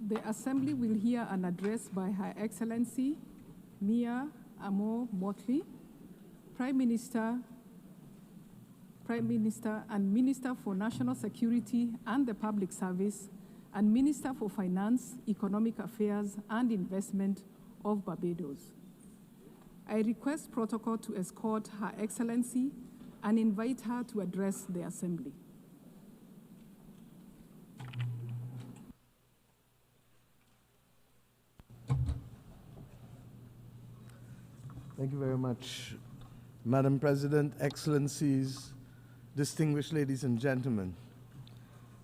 The Assembly will hear an address by Her Excellency Mia Amor Mottley, Prime Minister and Minister for National Security and the Public Service, and Minister for Finance, Economic Affairs and Investment of Barbados. I request protocol to escort Her Excellency and invite her to address the Assembly. Thank you very much, Madam President, Excellencies, distinguished ladies and gentlemen.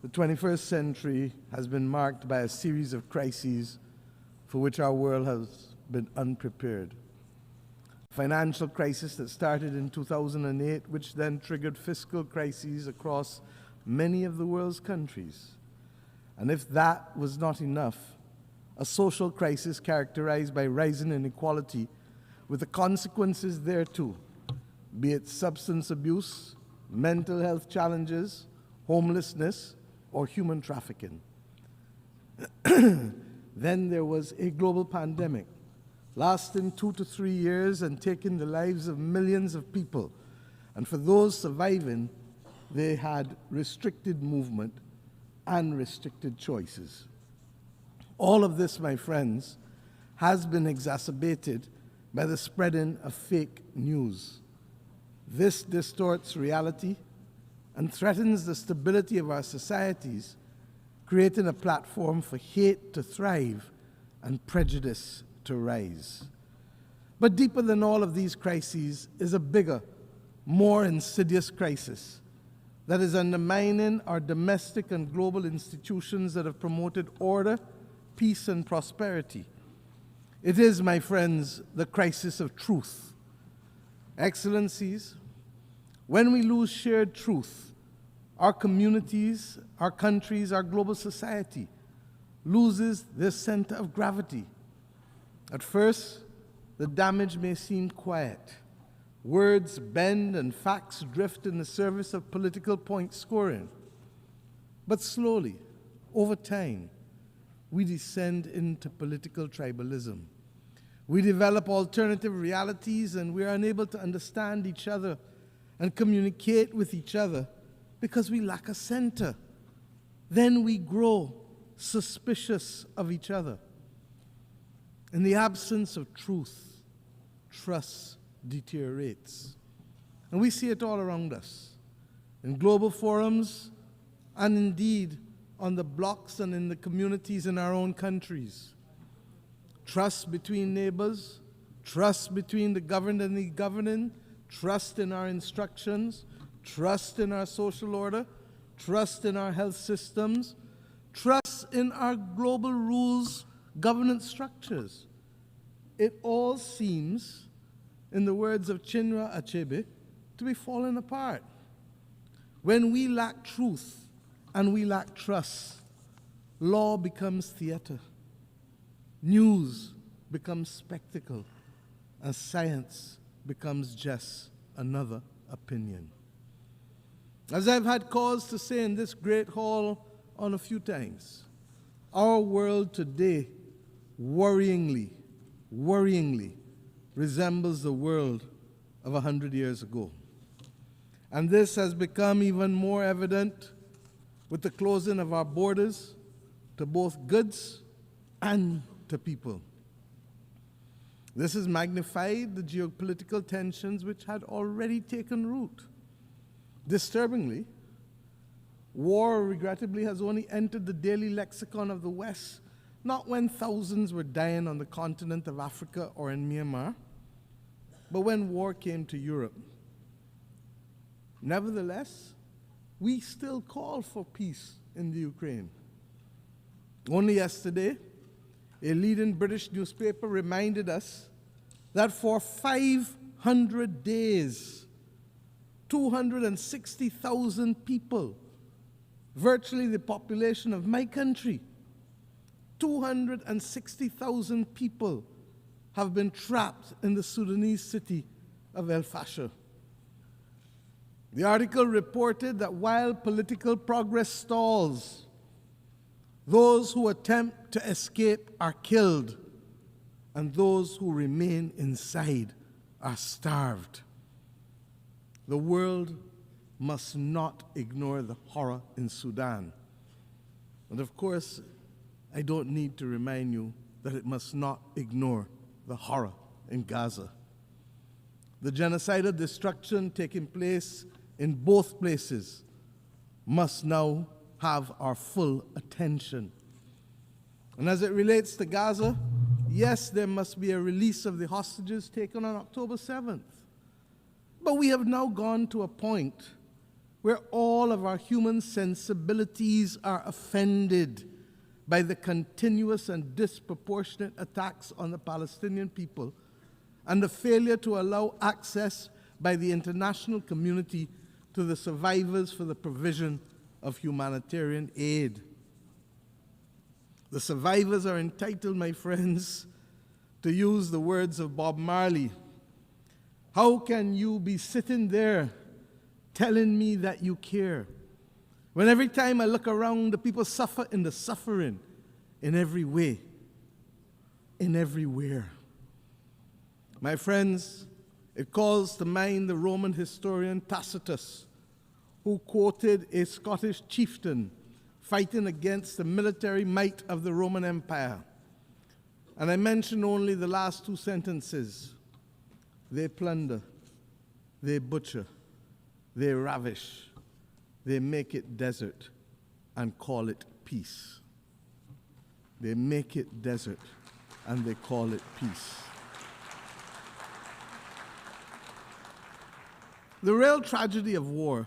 The 21st century has been marked by a series of crises for which our world has been unprepared. Financial crisis that started in 2008, which then triggered fiscal crises across many of the world's countries. And if that was not enough, a social crisis characterized by rising inequality with the consequences thereto, be it substance abuse, mental health challenges, homelessness, or human trafficking. Then there was a global pandemic, lasting 2 to 3 years and taking the lives of millions of people. And for those surviving, they had restricted movement and restricted choices. All of this, my friends, has been exacerbated by the spreading of fake news. This distorts reality and threatens the stability of our societies, creating a platform for hate to thrive and prejudice to rise. But deeper than all of these crises is a bigger, more insidious crisis that is undermining our domestic and global institutions that have promoted order, peace, and prosperity. It is, my friends, the crisis of truth. Excellencies, when we lose shared truth, our communities, our countries, our global society loses their center of gravity. At first, the damage may seem quiet. Words bend and facts drift in the service of political point scoring. But slowly, over time, we descend into political tribalism. We develop alternative realities and we are unable to understand each other and communicate with each other because we lack a center. Then we grow suspicious of each other. In the absence of truth, trust deteriorates. And we see it all around us, in global forums, and indeed on the blocks and in the communities in our own countries. Trust between neighbors, trust between the governed and the governing, trust in our instructions, trust in our social order, trust in our health systems, trust in our global rules, governance structures. It all seems, in the words of Chinua Achebe, to be falling apart. When we lack truth and we lack trust, law becomes theater, news becomes spectacle, and science becomes just another opinion. As I've had cause to say in this great hall on a few times, our world today worryingly resembles the world of 100 years ago. And this has become even more evident with the closing of our borders to both goods and to people. This has magnified the geopolitical tensions which had already taken root. Disturbingly, war, regrettably, has only entered the daily lexicon of the West, not when thousands were dying on the continent of Africa or in Myanmar, but when war came to Europe. Nevertheless, we still call for peace in the Ukraine. Only yesterday, a leading British newspaper reminded us that for 500 days, 260,000 people, virtually the population of my country, 260,000 people have been trapped in the Sudanese city of El Fasher. The article reported that while political progress stalls, Those who attempt to escape are killed, and those who remain inside are starved. The world must not ignore the horror in Sudan. And of course, I don't need to remind you that it must not ignore the horror in Gaza. The genocidal destruction taking place in both places must now have our full attention. And as it relates to Gaza, yes, there must be a release of the hostages taken on October 7th. But we have now gone to a point where all of our human sensibilities are offended by the continuous and disproportionate attacks on the Palestinian people and the failure to allow access by the international community to the survivors for the provision of humanitarian aid. The survivors are entitled, my friends, to use the words of Bob Marley. How can you be sitting there telling me that you care, when every time I look around, the people suffer in the suffering in every way, in everywhere? My friends, it calls to mind the Roman historian Tacitus, who quoted a Scottish chieftain fighting against the military might of the Roman Empire. And I mention only the last two sentences. They plunder, they butcher, they ravish, they make it desert and call it peace. They make it desert and they call it peace. The real tragedy of war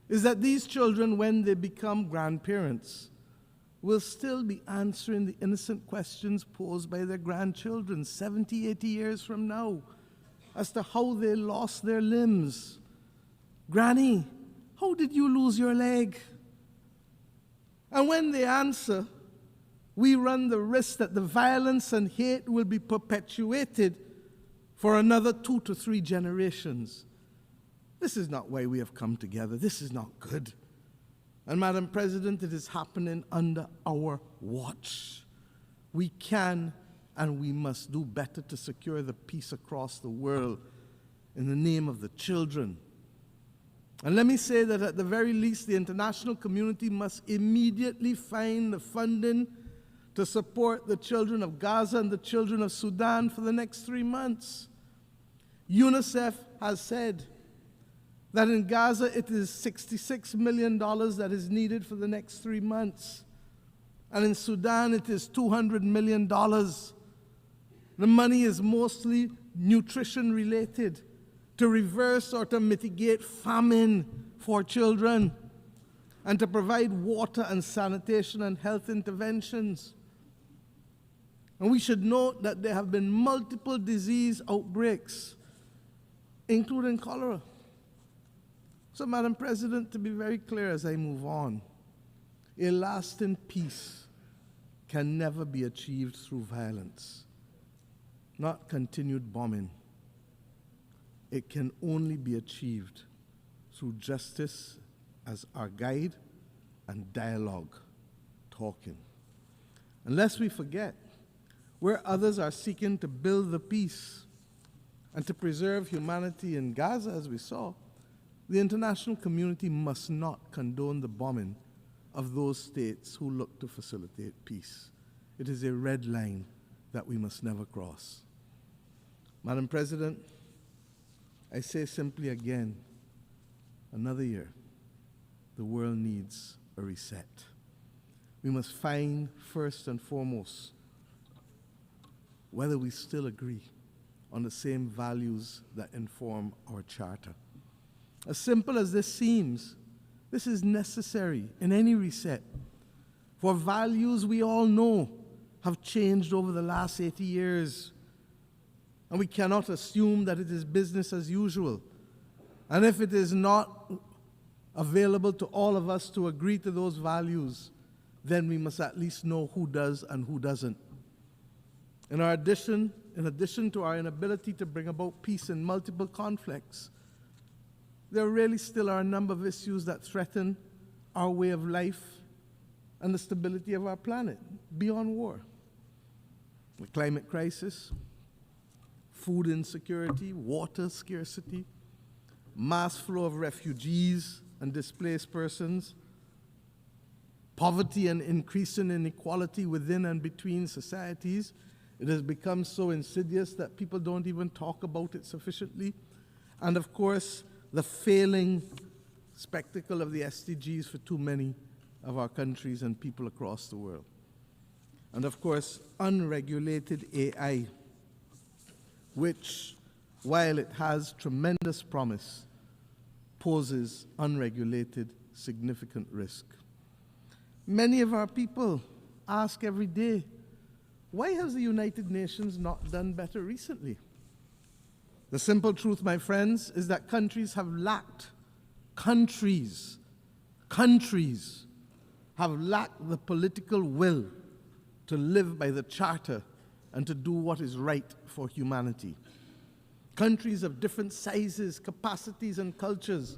is that these children, when they become grandparents, will still be answering the innocent questions posed by their grandchildren 70, 80 years from now as to how they lost their limbs. Granny, how did you lose your leg? And when they answer, we run the risk that the violence and hate will be perpetuated for another 2 to 3 generations. This is not why we have come together. This is not good. And Madam President, it is happening under our watch. We can and we must do better to secure the peace across the world in the name of the children. And let me say that at the very least, the international community must immediately find the funding to support the children of Gaza and the children of Sudan for the next 3 months. UNICEF has said that in Gaza it is $66 million that is needed for the next 3 months. And in Sudan it is $200 million. The money is mostly nutrition related, to reverse or to mitigate famine for children, and to provide water and sanitation and health interventions. And we should note that there have been multiple disease outbreaks, including cholera. So, Madam President, to be very clear as I move on, a lasting peace can never be achieved through violence, not continued bombing. It can only be achieved through justice as our guide and dialogue, talking. And lest we forget, where others are seeking to build the peace and to preserve humanity in Gaza, as we saw, the international community must not condone the bombing of those states who look to facilitate peace. It is a red line that we must never cross. Madam President, I say simply again, another year, the world needs a reset. We must find, first and foremost, whether we still agree on the same values that inform our charter. As simple as this seems, this is necessary in any reset, for values we all know have changed over the last 80 years, and we cannot assume that it is business as usual. And if it is not available to all of us to agree to those values, then we must at least know who does and who doesn't. In addition to our inability to bring about peace in multiple conflicts, there really still are a number of issues that threaten our way of life and the stability of our planet beyond war. The climate crisis, food insecurity, water scarcity, mass flow of refugees and displaced persons, poverty and increasing inequality within and between societies. It has become so insidious that people don't even talk about it sufficiently. And of course, the failing spectacle of the SDGs for too many of our countries and people across the world. And of course, unregulated AI, which, while it has tremendous promise, poses unregulated significant risk. Many of our people ask every day, why has the United Nations not done better recently? The simple truth, my friends, is that countries have lacked, countries have lacked the political will to live by the Charter and to do what is right for humanity. Countries of different sizes, capacities, and cultures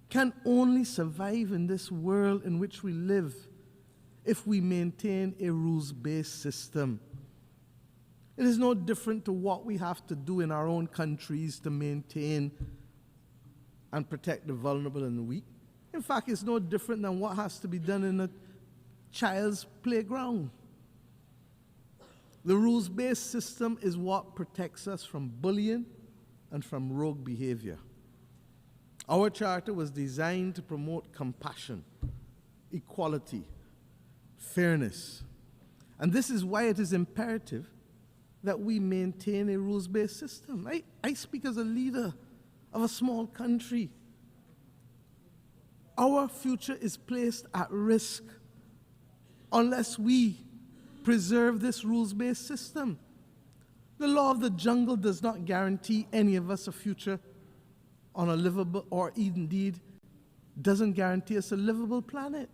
can only survive in this world in which we live if we maintain a rules-based system. It is no different to what we have to do in our own countries to maintain and protect the vulnerable and the weak. In fact, it's no different than what has to be done in a child's playground. The rules-based system is what protects us from bullying and from rogue behavior. Our charter was designed to promote compassion, equality, fairness. And this is why it is imperative that we maintain a rules-based system. I speak as a leader of a small country. Our future is placed at risk unless we preserve this rules-based system. The law of the jungle does not guarantee any of us a future on a livable, or indeed doesn't guarantee us a livable planet.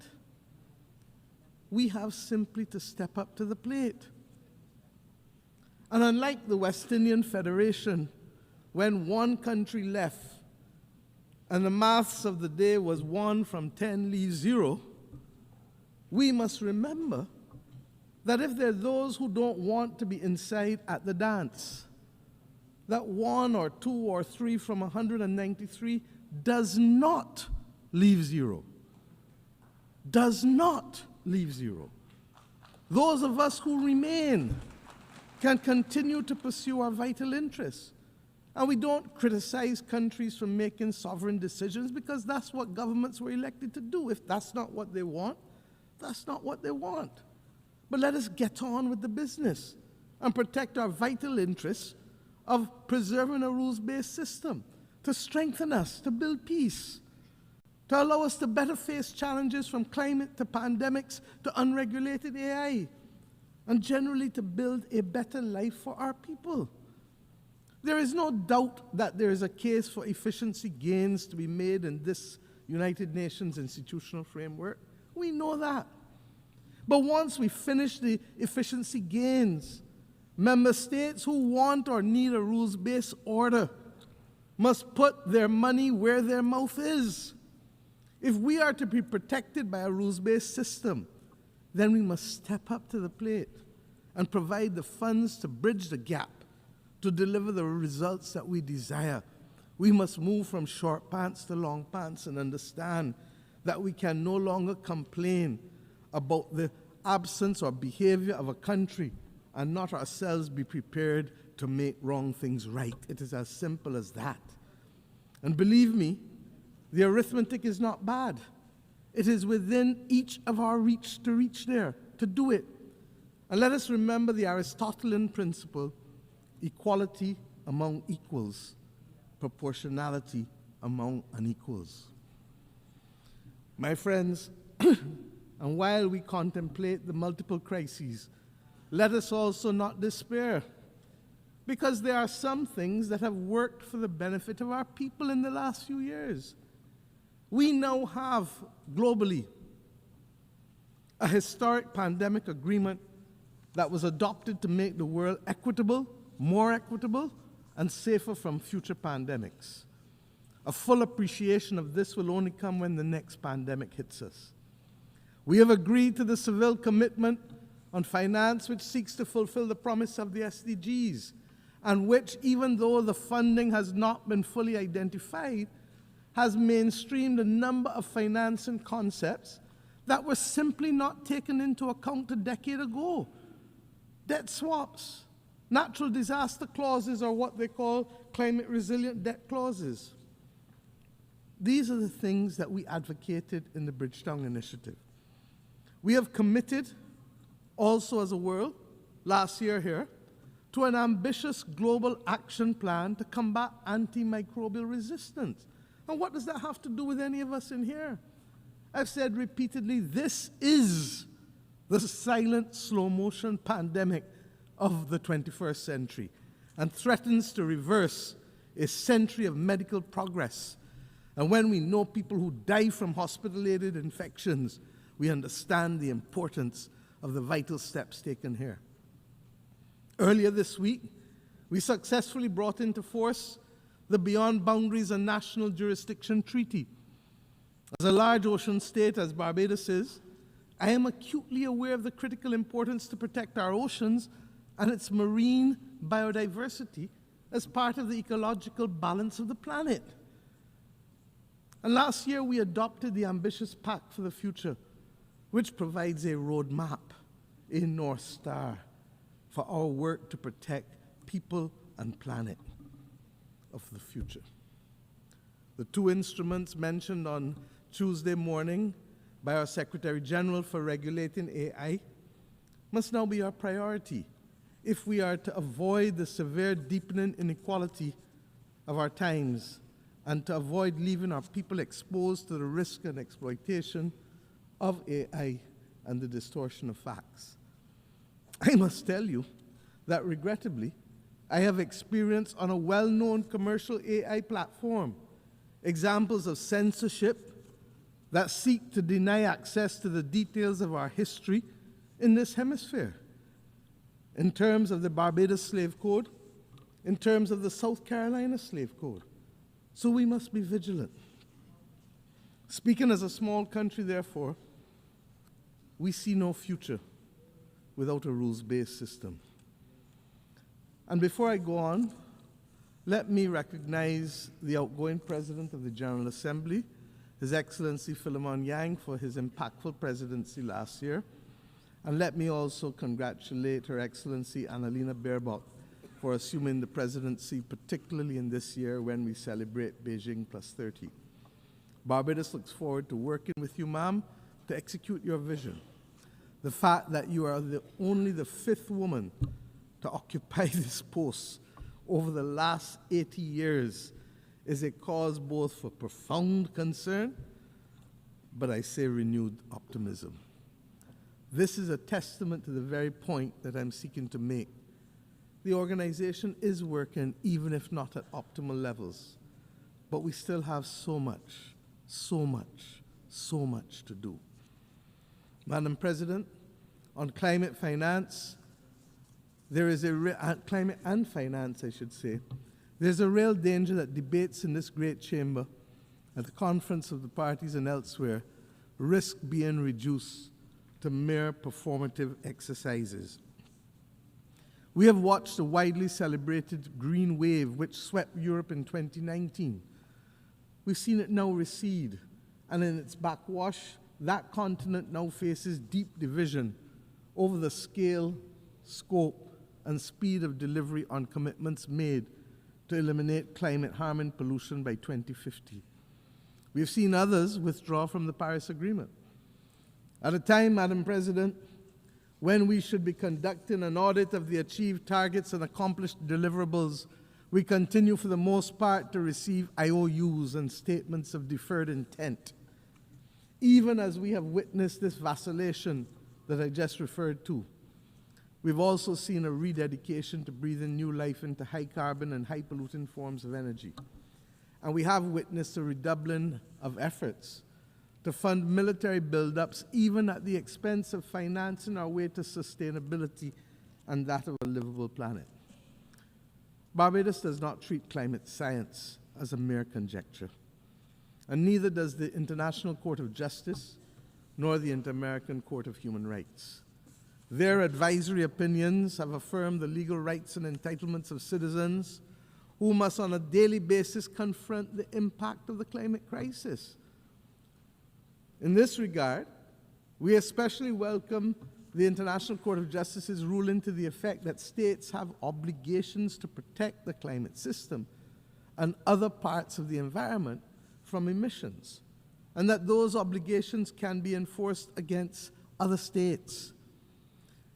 We have simply to step up to the plate. And unlike the West Indian Federation, when one country left and the maths of the day was 1 from 10 leaves 0, we must remember that if there are those who don't want to be inside at the dance, that 1 or 2 or 3 from 193 does not leave 0. Does not leave 0. Those of us who remain can continue to pursue our vital interests. And we don't criticize countries for making sovereign decisions because that's what governments were elected to do. If that's not what they want, that's not what they want. But let us get on with the business and protect our vital interests of preserving a rules-based system, to strengthen us, to build peace, to allow us to better face challenges from climate to pandemics to unregulated AI, and generally to build a better life for our people. There is no doubt that there is a case for efficiency gains to be made in this United Nations institutional framework. We know that. But once we finish the efficiency gains, member states who want or need a rules-based order must put their money where their mouth is. If we are to be protected by a rules-based system, then we must step up to the plate and provide the funds to bridge the gap, to deliver the results that we desire. We must move from short pants to long pants and understand that we can no longer complain about the absence or behavior of a country and not ourselves be prepared to make wrong things right. It is as simple as that. And believe me, the arithmetic is not bad. It is within each of our reach to reach there, to do it. And let us remember the Aristotelian principle: equality among equals, proportionality among unequals. My friends, and while we contemplate the multiple crises, let us also not despair, because there are some things that have worked for the benefit of our people in the last few years. We now have, globally, a historic pandemic agreement that was adopted to make the world equitable, more equitable, and safer from future pandemics. A full appreciation of this will only come when the next pandemic hits us. We have agreed to the Seville Commitment on Finance, which seeks to fulfill the promise of the SDGs, and which, even though the funding has not been fully identified, has mainstreamed a number of financing concepts that were simply not taken into account a decade ago. Debt swaps, natural disaster clauses, or what they call climate resilient debt clauses. These are the things that we advocated in the Bridgetown Initiative. We have committed, also as a world, last year here, to an ambitious global action plan to combat antimicrobial resistance. And what does that have to do with any of us in here? I've said repeatedly, this is the silent, slow-motion pandemic of the 21st century and threatens to reverse a century of medical progress. And when we know people who die from hospital-aided infections, we understand the importance of the vital steps taken here. Earlier this week, we successfully brought into force the Beyond Boundaries and National Jurisdiction Treaty. As a large ocean state, as Barbados is, I am acutely aware of the critical importance to protect our oceans and its marine biodiversity as part of the ecological balance of the planet. And last year, we adopted the ambitious Pact for the Future, which provides a roadmap, a North Star, for our work to protect people and planet of the future. The two instruments mentioned on Tuesday morning by our Secretary General for regulating AI must now be our priority if we are to avoid the severe deepening inequality of our times and to avoid leaving our people exposed to the risk and exploitation of AI and the distortion of facts. I must tell you that regrettably, I have experienced on a well-known commercial AI platform examples of censorship that seek to deny access to the details of our history in this hemisphere, in terms of the Barbados Slave Code, in terms of the South Carolina Slave Code. So we must be vigilant. Speaking as a small country, therefore, we see no future without a rules-based system. And before I go on, let me recognize the outgoing President of the General Assembly, His Excellency Philemon Yang, for his impactful presidency last year. And let me also congratulate Her Excellency Annalena Baerbock for assuming the presidency, particularly in this year when we celebrate Beijing +30. Barbados looks forward to working with you, ma'am, to execute your vision. The fact that you are only the 5th woman to occupy this post over the last 80 years is a cause both for profound concern, but I say renewed optimism. This is a testament to the very point that I'm seeking to make. The organization is working, even if not at optimal levels, but we still have so much to do. Madam President, on climate finance, climate and finance, I should say, there's a real danger that debates in this great chamber, at the conference of the parties and elsewhere, risk being reduced to mere performative exercises. We have watched the widely celebrated green wave which swept Europe in 2019. We've seen it now recede, and in its backwash, that continent now faces deep division over the scale, scope, and speed of delivery on commitments made to eliminate climate-harming pollution by 2050. We've seen others withdraw from the Paris Agreement. At a time, Madam President, when we should be conducting an audit of the achieved targets and accomplished deliverables, we continue for the most part to receive IOUs and statements of deferred intent, even as we have witnessed this vacillation that I just referred to. We've also seen a rededication to breathing new life into high-carbon and high-polluting forms of energy. And we have witnessed a redoubling of efforts to fund military buildups, even at the expense of financing our way to sustainability and that of a livable planet. Barbados does not treat climate science as a mere conjecture, and neither does the International Court of Justice nor the Inter-American Court of Human Rights. Their advisory opinions have affirmed the legal rights and entitlements of citizens who must on a daily basis confront the impact of the climate crisis. In this regard, we especially welcome the International Court of Justice's ruling to the effect that states have obligations to protect the climate system and other parts of the environment from emissions, and that those obligations can be enforced against other states.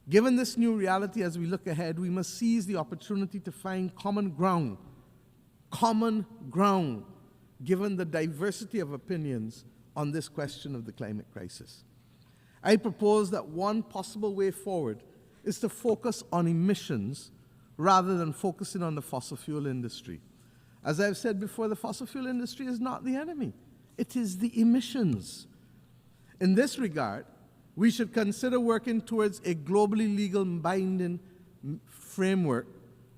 Given this new reality as we look ahead, we must seize the opportunity to find common ground, given the diversity of opinions on this question of the climate crisis. I propose that one possible way forward is to focus on emissions rather than focusing on the fossil fuel industry. As I've said before, the fossil fuel industry is not the enemy. It is the emissions. In this regard, we should consider working towards a globally legal binding framework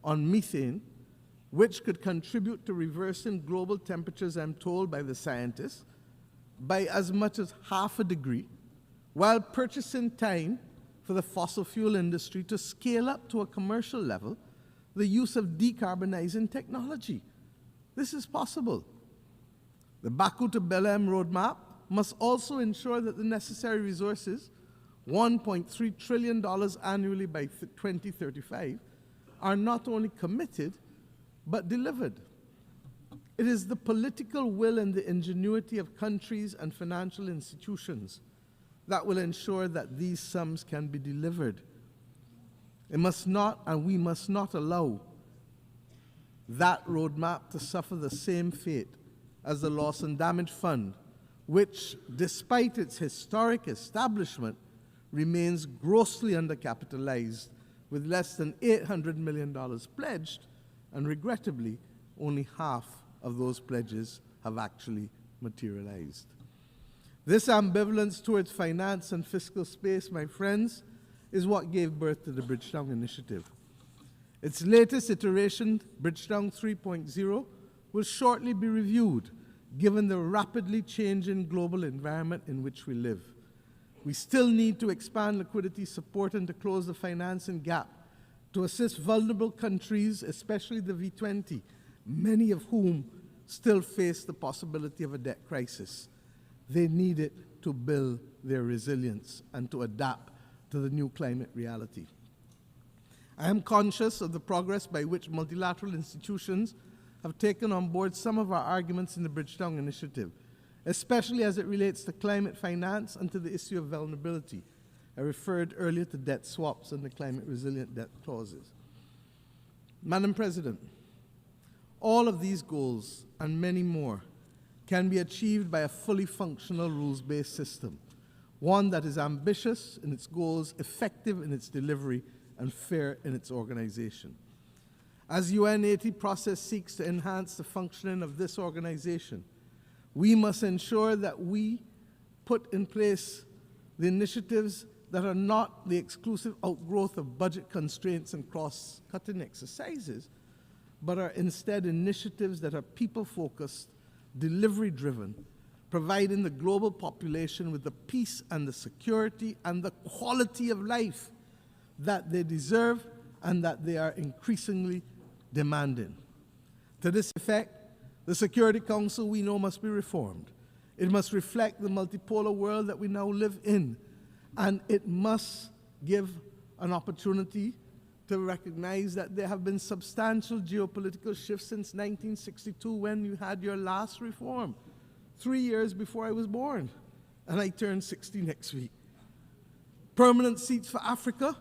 on methane, which could contribute to reversing global temperatures, I'm told by the scientists, by as much as 0.5 degrees, while purchasing time for the fossil fuel industry to scale up to a commercial level the use of decarbonizing technology. This is possible. The Baku to Belém roadmap must also ensure that the necessary resources, $1.3 trillion annually by 2035, are not only committed, but delivered. It is the political will and the ingenuity of countries and financial institutions that will ensure that these sums can be delivered. It must not, and we must not allow that roadmap to suffer the same fate as the Loss and Damage Fund, which, despite its historic establishment, remains grossly undercapitalized, with less than $800 million pledged, and regrettably, only half of those pledges have actually materialized. This ambivalence towards finance and fiscal space, my friends, is what gave birth to the Bridgetown Initiative. Its latest iteration, Bridgetown 3.0, will shortly be reviewed, given the rapidly changing global environment in which we live. We still need to expand liquidity support and to close the financing gap to assist vulnerable countries, especially the V20, many of whom still face the possibility of a debt crisis. They need it to build their resilience and to adapt to the new climate reality. I am conscious of the progress by which multilateral institutions have taken on board some of our arguments in the Bridgetown Initiative, especially as it relates to climate finance and to the issue of vulnerability. I referred earlier to debt swaps and the climate resilient debt clauses. Madam President, all of these goals and many more can be achieved by a fully functional rules-based system, one that is ambitious in its goals, effective in its delivery, and fair in its organization. As UN80 process seeks to enhance the functioning of this organization, we must ensure that we put in place the initiatives that are not the exclusive outgrowth of budget constraints and cross-cutting exercises, but are instead initiatives that are people-focused, delivery-driven, providing the global population with the peace and the security and the quality of life that they deserve and that they are increasingly demanding. To this effect, the Security Council, we know, must be reformed. It must reflect the multipolar world that we now live in, and it must give an opportunity to recognize that there have been substantial geopolitical shifts since 1962 when you had your last reform, 3 years before I was born, and I turn 60 next week. Permanent seats for Africa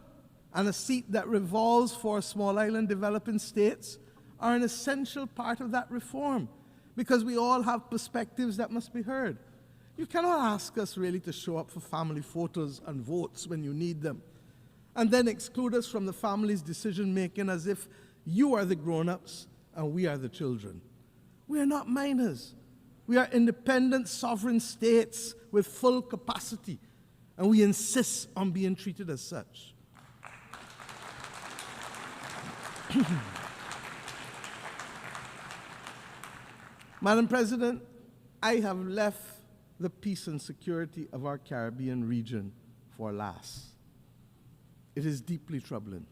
and a seat that revolves for small island developing states are an essential part of that reform, because we all have perspectives that must be heard. You cannot ask us really to show up for family photos and votes when you need them, and then exclude us from the family's decision-making as if you are the grown-ups and we are the children. We are not minors. We are independent, sovereign states with full capacity, and we insist on being treated as such. Madam President, I have left the peace and security of our Caribbean region for last. It is deeply troubling.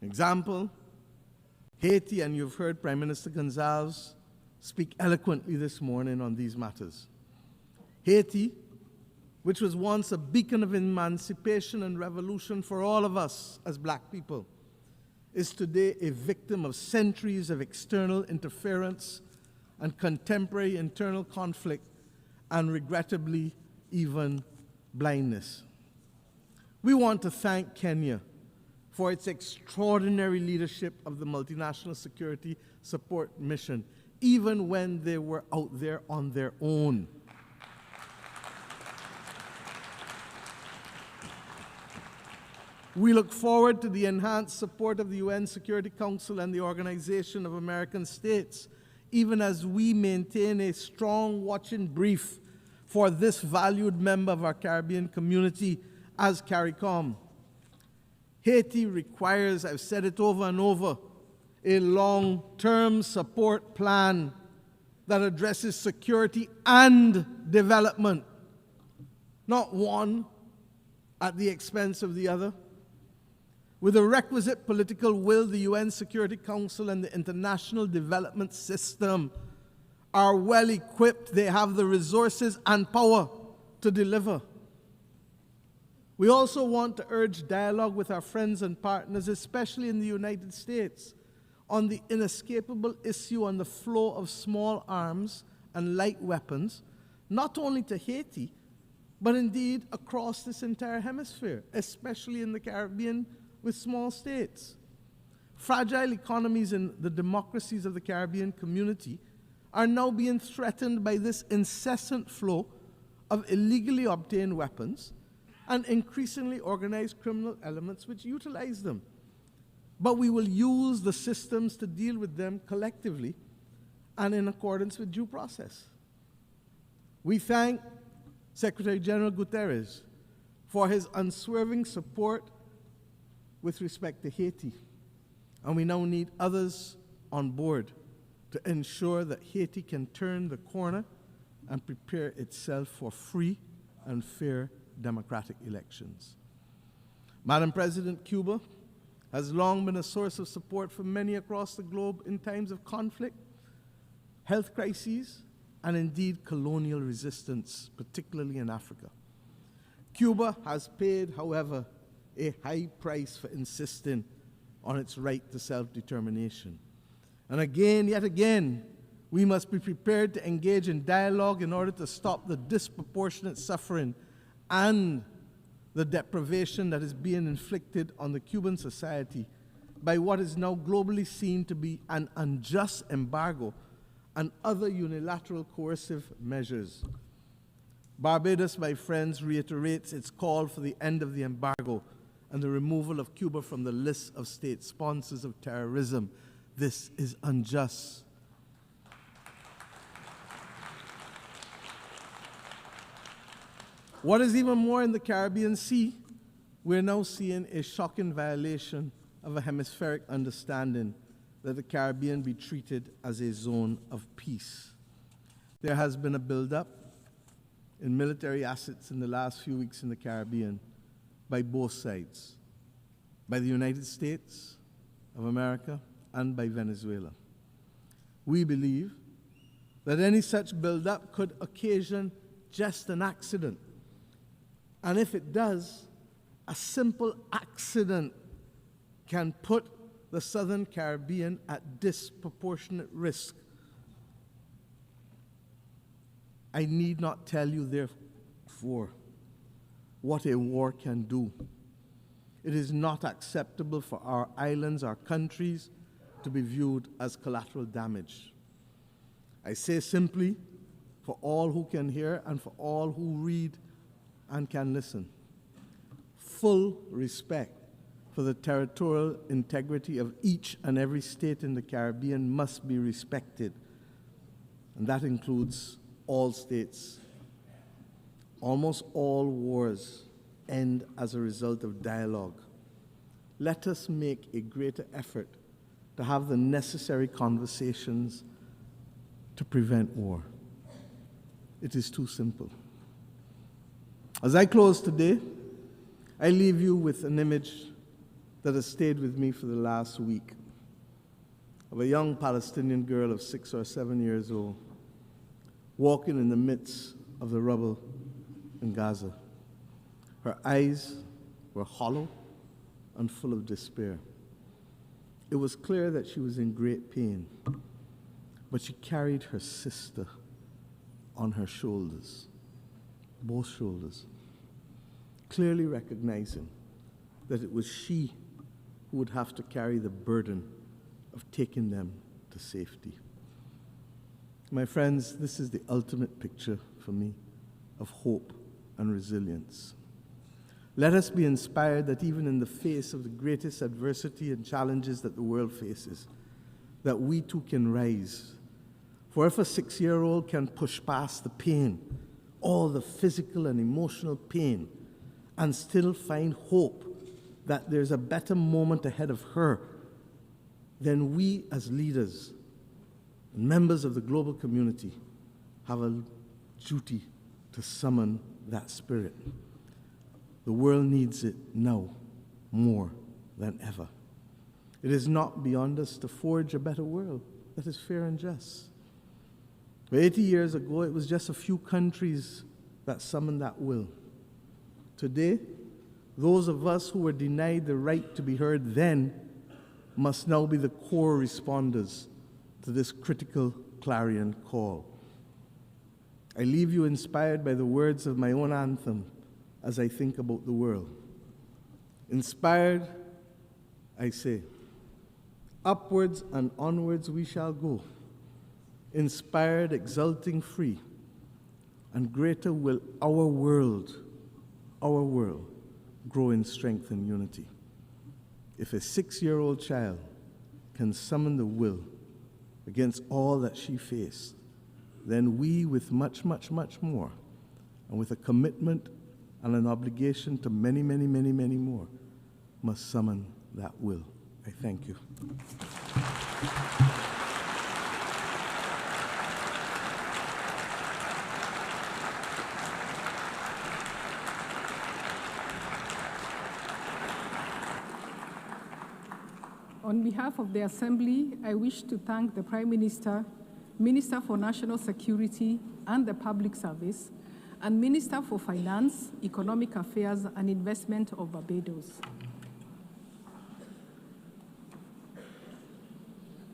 Example, Haiti, and you've heard Prime Minister Gonzalez speak eloquently this morning on these matters. Haiti, which was once a beacon of emancipation and revolution for all of us as black people, is today a victim of centuries of external interference and contemporary internal conflict, and regrettably, even blindness. We want to thank Kenya for its extraordinary leadership of the multinational security support mission, even when they were out there on their own. We look forward to the enhanced support of the UN Security Council and the Organization of American States, even as we maintain a strong watching brief for this valued member of our Caribbean community as CARICOM. Haiti requires, I've said it over and over, a long-term support plan that addresses security and development, not one at the expense of the other. With the requisite political will, the UN Security Council and the international development system are well equipped. They have the resources and power to deliver. We also want to urge dialogue with our friends and partners, especially in the United States, on the inescapable issue on the flow of small arms and light weapons, not only to Haiti, but indeed across this entire hemisphere, especially in the Caribbean with small states. Fragile economies in the democracies of the Caribbean community are now being threatened by this incessant flow of illegally obtained weapons and increasingly organized criminal elements which utilize them. But we will use the systems to deal with them collectively and in accordance with due process. We thank Secretary General Guterres for his unswerving support with respect to Haiti, and we now need others on board to ensure that Haiti can turn the corner and prepare itself for free and fair democratic elections. Madam President, Cuba has long been a source of support for many across the globe in times of conflict, health crises, and indeed colonial resistance, particularly in Africa. Cuba has paid, however, a high price for insisting on its right to self-determination. And again, yet again, we must be prepared to engage in dialogue in order to stop the disproportionate suffering and the deprivation that is being inflicted on the Cuban society by what is now globally seen to be an unjust embargo and other unilateral coercive measures. Barbados, my friends, reiterates its call for the end of the embargo and the removal of Cuba from the list of state sponsors of terrorism. This is unjust. What is even more, in the Caribbean Sea, we're now seeing a shocking violation of a hemispheric understanding that the Caribbean be treated as a zone of peace. There has been a buildup in military assets in the last few weeks in the Caribbean by both sides, by the United States of America and by Venezuela. We believe that any such buildup could occasion just an accident. And if it does, a simple accident can put the Southern Caribbean at disproportionate risk. I need not tell you, therefore, what a war can do. It is not acceptable for our islands, our countries, to be viewed as collateral damage. I say simply, for all who can hear and for all who read and can listen, full respect for the territorial integrity of each and every state in the Caribbean must be respected, and that includes all states. Almost all wars end as a result of dialogue. Let us make a greater effort to have the necessary conversations to prevent war. it is too simple. As I close today, I leave you with an image that has stayed with me for the last week of a young Palestinian girl of 6 or 7 years old walking in the midst of the rubble in Gaza. Her eyes were hollow and full of despair. It was clear that she was in great pain, but she carried her sister on her shoulders, both shoulders, clearly recognizing that it was she who would have to carry the burden of taking them to safety. My friends, this is the ultimate picture for me of hope and resilience. Let us be inspired that even in the face of the greatest adversity and challenges that the world faces, that we too can rise. For if a 6-year-old can push past the pain, all the physical and emotional pain, and still find hope that there's a better moment ahead of her, then we as leaders and members of the global community have a duty to summon that spirit. The world needs it now more than ever. It is not beyond us to forge a better world that is fair and just. 80 years ago, it was just a few countries that summoned that will. Today, those of us who were denied the right to be heard then must now be the core responders to this critical clarion call. I leave you inspired by the words of my own anthem as I think about the world. Inspired, I say, upwards and onwards we shall go, inspired, exulting, free, and greater will our world grow in strength and unity. If a 6-year-old child can summon the will against all that she faced, then we, with much, much, much more, and with a commitment and an obligation to many, many, many, many more, must summon that will. I thank you. On behalf of the Assembly, I wish to thank the Prime Minister, Minister for National Security and the Public Service, and Minister for Finance, Economic Affairs and Investment of Barbados.